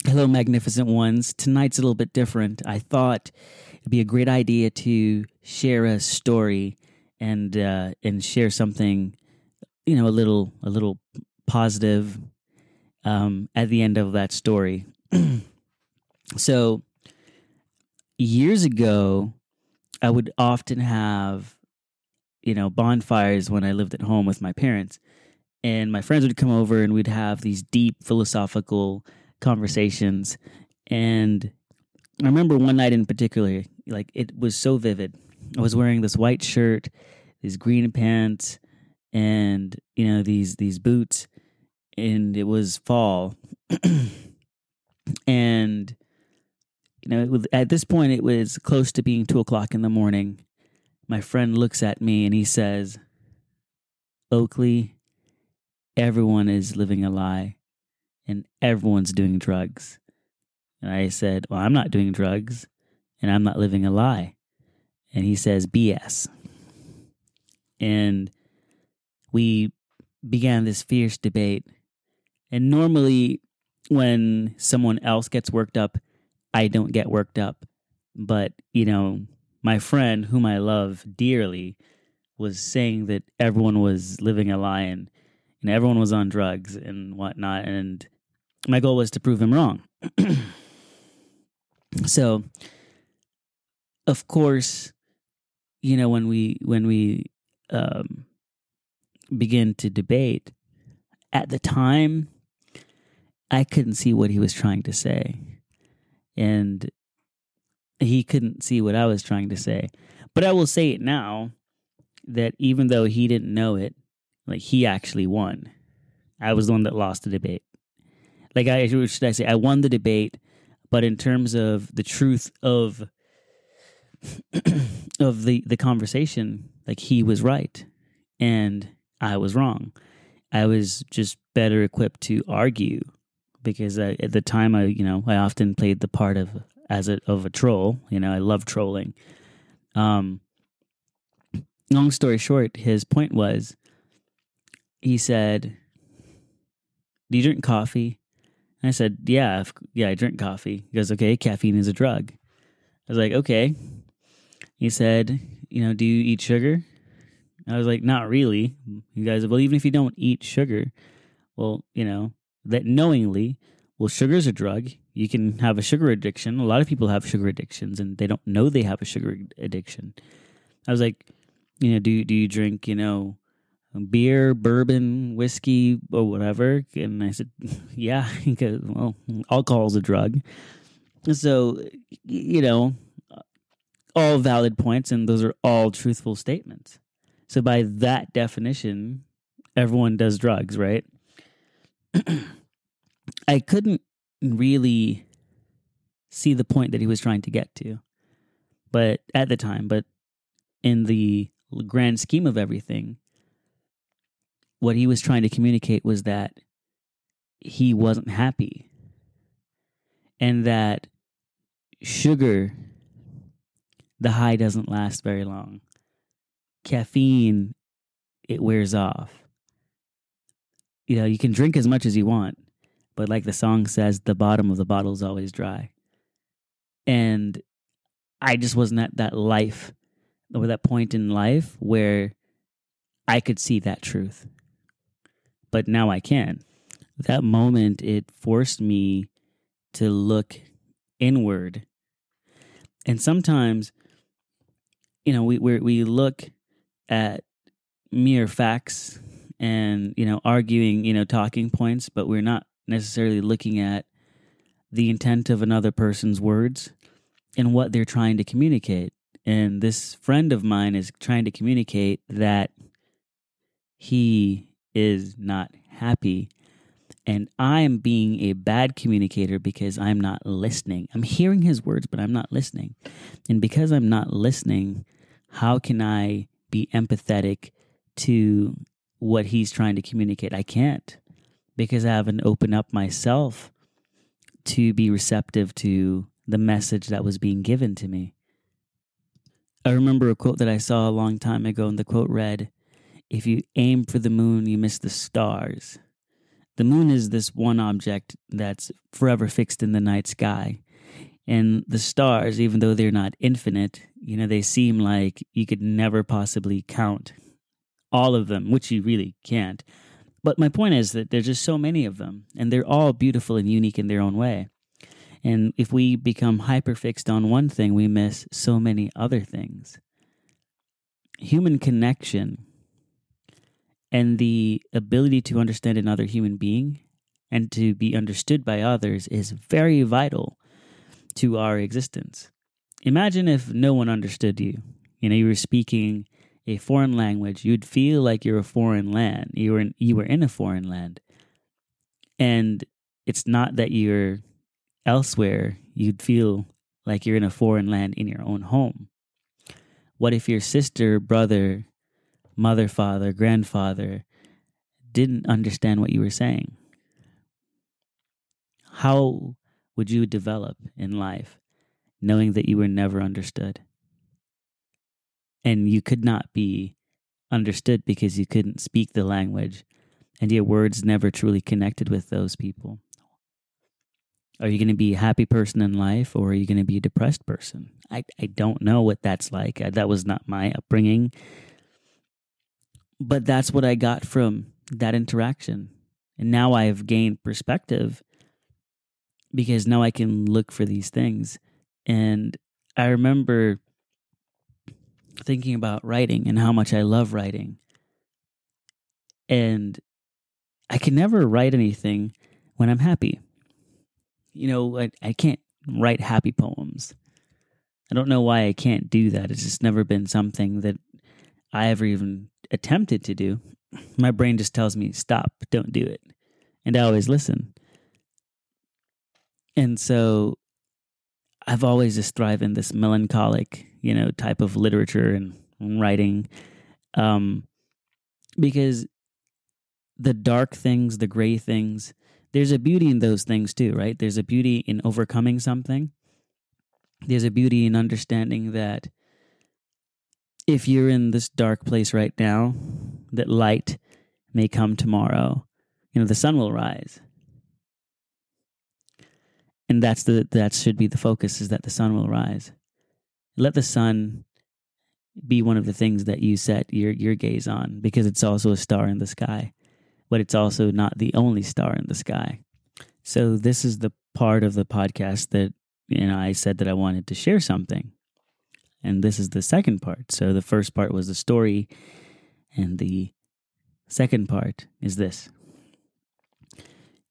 Hello, magnificent ones. Tonight's a little bit different. I thought it'd be a great idea to share a story and share something, a little positive at the end of that story. So years ago, I would often have, bonfires when I lived at home with my parents, and my friends would come over and we'd have these deep philosophical conversations. And I remember one night in particular, like it was so vivid. I was wearing this white shirt, these green pants, and these boots, and it was fall. And at this point it was close to being 2:00 in the morning. My friend looks at me and he says, "Oakley, everyone is living a lie and everyone's doing drugs." And I said, "Well, I'm not doing drugs and I'm not living a lie." And he says, "BS." And we began this fierce debate. And normally when someone else gets worked up, I don't get worked up. But, my friend, whom I love dearly, was saying that everyone was living a lie and everyone was on drugs and whatnot. And my goal was to prove him wrong. So, of course, when we begin to debate, at the time, I couldn't see what he was trying to say. And he couldn't see what I was trying to say. But I will say it now, that even though he didn't know it, like, he actually won. I was the one that lost the debate. Like, should I say, I won the debate, but in terms of the truth of the conversation, like, he was right and I was wrong. I was just better equipped to argue because at the time I often played the part of a troll. I love trolling. Long story short, his point was, he said, "Do you drink coffee?" And I said, yeah, I drink coffee. He goes, "Okay, caffeine is a drug." I was like, "Okay." He said, "Do you eat sugar?" I was like, "Not really." You guys, well, even if you don't eat sugar, well, that knowingly, well, sugar's a drug. You can have a sugar addiction. A lot of people have sugar addictions and they don't know they have a sugar addiction. I was like, do you drink, beer, bourbon, whiskey, or whatever? And I said, yeah, because, well, alcohol's a drug. So, all valid points, and those are all truthful statements. So by that definition, everyone does drugs, right? I couldn't really see the point that he was trying to get to, but at the time, but in the grand scheme of everything, what he was trying to communicate was that he wasn't happy and that sugar, the high doesn't last very long. Caffeine, it wears off. You can drink as much as you want, but like the song says, the bottom of the bottle is always dry. And I just wasn't at that life, or that point in life where I could see that truth. But now I can. That moment, it forced me to look inward. And sometimes, we look at mere facts and, arguing, talking points, but we're not necessarily looking at the intent of another person's words and what they're trying to communicate. And this friend of mine is trying to communicate that he is not happy. And I'm being a bad communicator because I'm not listening. I'm hearing his words, but I'm not listening. And because I'm not listening, how can I be empathetic to what he's trying to communicate? I can't, because I haven't opened up myself to be receptive to the message that was being given to me. I remember a quote that I saw a long time ago, and the quote read, "If you aim for the moon, you miss the stars." The moon is this one object that's forever fixed in the night sky. And the stars, even though they're not infinite, they seem like you could never possibly count all of them, which you really can't. But my point is that there's just so many of them, and they're all beautiful and unique in their own way. And if we become hyperfixed on one thing, we miss so many other things. Human connection and the ability to understand another human being and to be understood by others is very vital to our existence. Imagine if no one understood you. You were speaking a foreign language. You'd feel like you're a foreign land. You were in a foreign land. And it's not that you're elsewhere. You'd feel like you're in a foreign land in your own home. What if your sister, brother, mother, father, grandfather didn't understand what you were saying? How would you develop in life knowing that you were never understood? And you could not be understood because you couldn't speak the language and your words never truly connected with those people. Are you going to be a happy person in life, or are you going to be a depressed person? I don't know what that's like. That was not my upbringing. But that's what I got from that interaction. And now I have gained perspective because now I can look for these things. And I remember thinking about writing and how much I love writing. And I can never write anything when I'm happy. I can't write happy poems. I don't know why I can't do that. It's just never been something that I ever even attempted to do. My brain just tells me, stop, don't do it. And I always listen. And so I've always just thrived in this melancholic, type of literature and writing. Because the dark things, the gray things, there's a beauty in those things too, right? There's a beauty in overcoming something. There's a beauty in understanding that if you're in this dark place right now, that light may come tomorrow. The sun will rise. And that should be the focus, is that the sun will rise. Let the sun be one of the things that you set your gaze on, because it's also a star in the sky, but it's also not the only star in the sky. So this is the part of the podcast that, I said that I wanted to share something. And this is the second part. So the first part was the story, and the second part is this.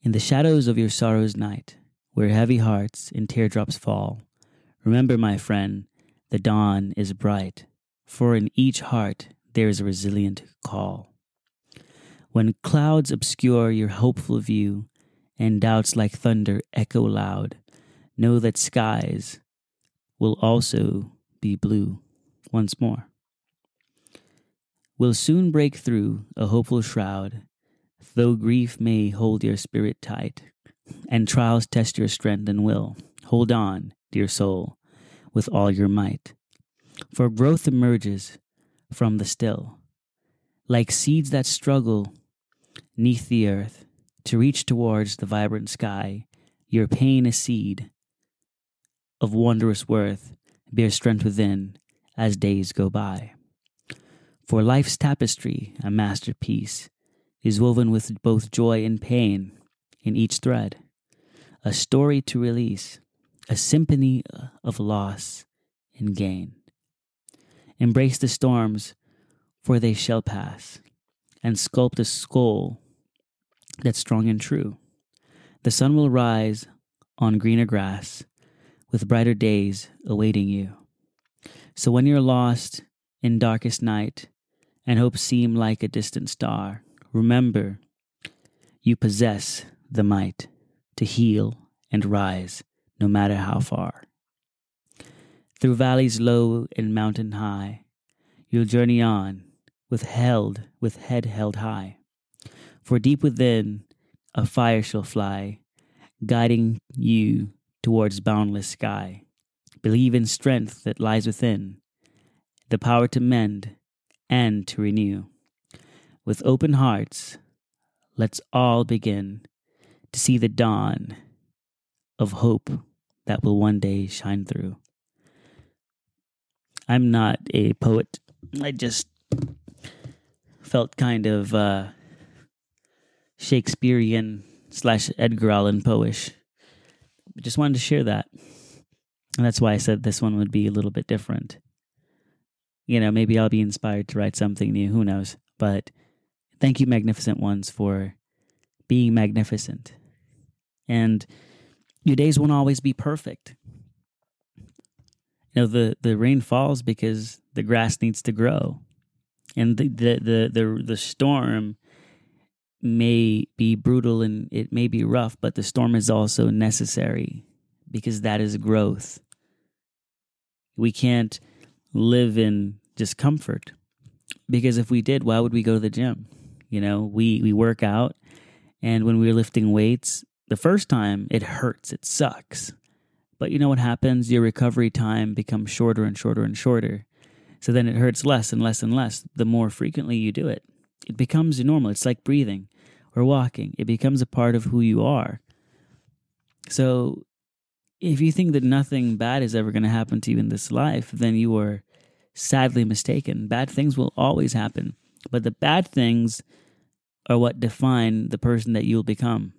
In the shadows of your sorrow's night, where heavy hearts and teardrops fall, remember, my friend, the dawn is bright, for in each heart there is a resilient call. When clouds obscure your hopeful view, and doubts like thunder echo loud, know that skies will also be blue once more. Will soon break through a hopeful shroud, though grief may hold your spirit tight, and trials test your strength and will. Hold on, dear soul, with all your might. For growth emerges from the still, like seeds that struggle 'neath the earth to reach towards the vibrant sky. Your pain, a seed of wondrous worth, bears strength within as days go by. For life's tapestry, a masterpiece, is woven with both joy and pain in each thread. A story to release, a symphony of loss and gain. Embrace the storms, for they shall pass, and sculpt a skull that's strong and true. The sun will rise on greener grass, with brighter days awaiting you. So when you're lost in darkest night, and hope seem like a distant star, remember, you possess the might to heal and rise, no matter how far. Through valleys low and mountain high, you'll journey on with head held high. For deep within, a fire shall fly, guiding you towards boundless sky. Believe in strength that lies within, the power to mend and to renew. With open hearts, let's all begin to see the dawn of hope that will one day shine through. I'm not a poet. I just felt kind of Shakespearean / Edgar Allan Poe-ish. Just wanted to share that. And that's why I said this one would be a little bit different. You know, maybe I'll be inspired to write something new. Who knows? But thank you, magnificent ones, for being magnificent. And your days won't always be perfect. You know, the rain falls because the grass needs to grow. And the storm may be brutal and it may be rough, but the storm is also necessary because that is growth. We can't live in discomfort, because if we did, why would we go to the gym? You know, we work out, and when we're lifting weights, the first time it hurts, it sucks. But you know what happens? Your recovery time becomes shorter and shorter and shorter. So then it hurts less and less and less the more frequently you do it. It becomes normal. It's like breathing or walking. It becomes a part of who you are. So if you think that nothing bad is ever going to happen to you in this life, then you are sadly mistaken. Bad things will always happen. But the bad things are what define the person that you'll become.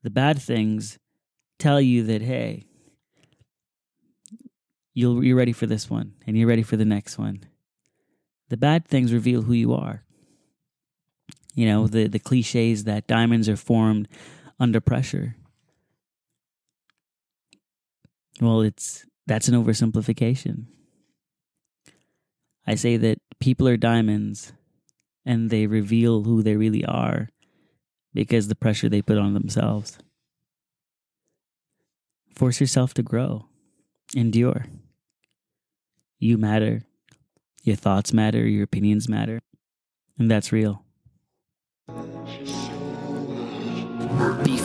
The bad things tell you that, hey, you're ready for this one, and you're ready for the next one. The bad things reveal who you are. You know, the cliches that diamonds are formed under pressure. Well, that's an oversimplification. I say that people are diamonds, and they reveal who they really are because the pressure they put on themselves. Force yourself to grow. Endure. You matter. Your thoughts matter. Your opinions matter. And that's real. Be